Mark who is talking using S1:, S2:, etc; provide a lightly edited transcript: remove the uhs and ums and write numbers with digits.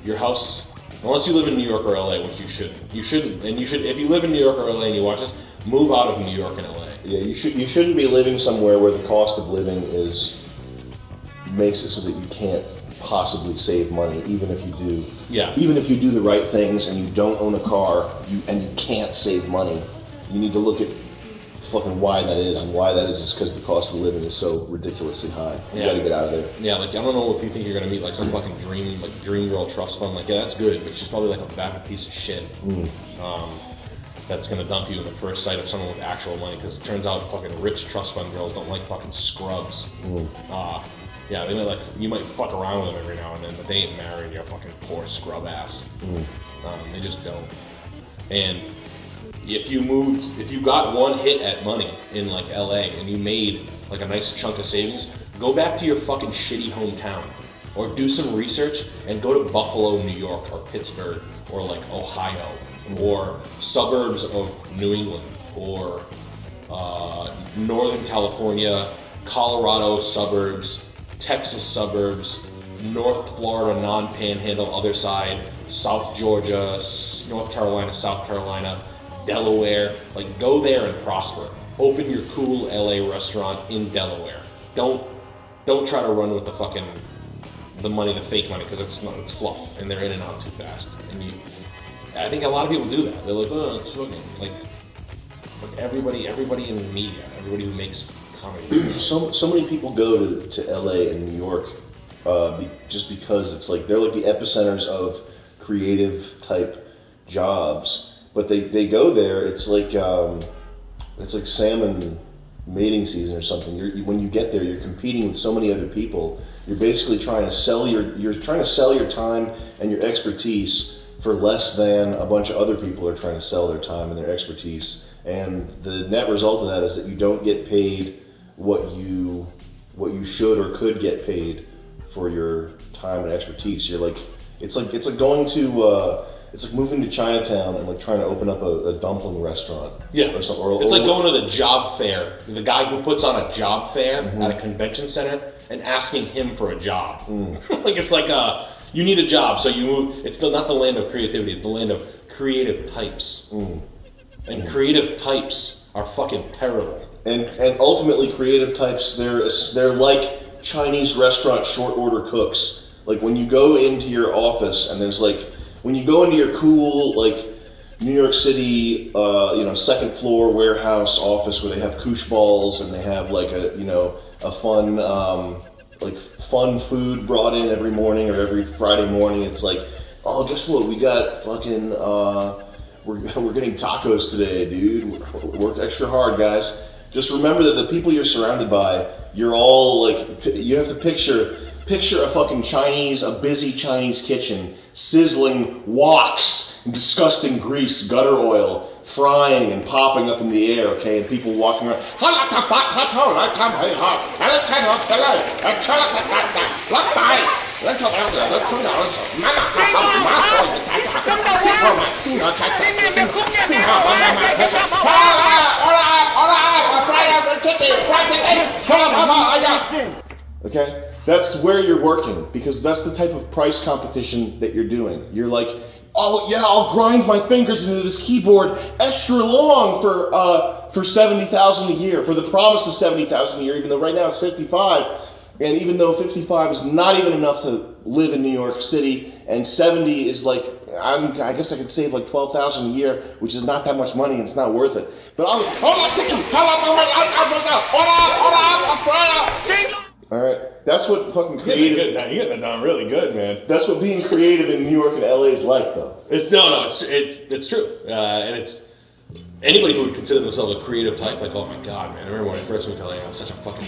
S1: your house, unless you live in New York or LA, which you shouldn't, and you should, if you live in New York or LA and you watch this, move out of New York and LA.
S2: Yeah, you shouldn't be living somewhere where the cost of living makes it so that you can't possibly save money, even if you do.
S1: Yeah.
S2: Even if you do the right things and you don't own a car, and you can't save money, you need to look at fucking why that is, and why that is because the cost of living is so ridiculously high. You gotta get out of there.
S1: Yeah, like I don't know if you think you're gonna meet like some fucking dream girl trust fund. Like, yeah, that's good, but she's probably like a vapid piece of shit. That's gonna dump you in the first sight of someone with actual money, because it turns out fucking rich trust fund girls don't like fucking scrubs. Yeah, they might you might fuck around with them every now and then, but they ain't marrying your fucking poor scrub ass. They just don't. And if you got one hit at money in like LA and you made like a nice chunk of savings, go back to your fucking shitty hometown, or do some research and go to Buffalo, New York, or Pittsburgh, or like Ohio, or suburbs of New England, or Northern California, Colorado suburbs, Texas suburbs, North Florida non-panhandle other side, South Georgia, North Carolina, South Carolina, Delaware. Like, go there and prosper. Open your cool LA restaurant in Delaware. Don't try to run with the money, the fake money, because it's fluff and they're in and out too fast. And I think a lot of people do that. They're like, oh, it's fucking like everybody in the media, everybody who makes comedy.
S2: So many people go to LA and New York just because it's like they're like the epicenters of creative type jobs. But they go there. It's like salmon mating season or something. When you get there, you're competing with so many other people. You're basically trying to sell your time and your expertise for less than a bunch of other people are trying to sell their time and their expertise. And the net result of that is that you don't get paid what you should or could get paid for your time and expertise. It's like going to it's like moving to Chinatown and like trying to open up a dumpling restaurant.
S1: Yeah.
S2: Or something.
S1: It's like going to the job fair. The guy who puts on a job fair at a convention center and asking him for a job. Like, it's like you need a job, so you move. It's not the land of creativity. It's the land of creative types. And creative types are fucking terrible.
S2: And ultimately, creative types, they're like Chinese restaurant short order cooks. Like, when you go into your office and there's like, when you go into your cool, like, New York City, second floor warehouse office where they have koosh balls and they have like a fun food brought in every morning or every Friday morning. It's like, oh, guess what? We got fucking, we're getting tacos today, dude. Work extra hard, guys. Just remember that the people you're surrounded by, you're all like, you have to picture a fucking a busy Chinese kitchen, sizzling woks, disgusting grease, gutter oil, frying and popping up in the air, okay, and people walking around. Okay? That's where you're working, because that's the type of price competition that you're doing. You're like, oh yeah, I'll grind my fingers into this keyboard extra long for $70,000 a year, for the promise of $70,000 a year, even though right now it's 55. And even though 55 is not even enough to live in New York City, and 70 is like, I guess I could save like $12,000 a year, which is not that much money and it's not worth it. But all right, that's what fucking creative.
S1: You're getting that done really good, man.
S2: That's what being creative in New York and LA is like, though.
S1: It's true, and it's anybody who would consider themselves a creative type. Like, oh my god, man! I remember when I first moved to LA, I was such a fucking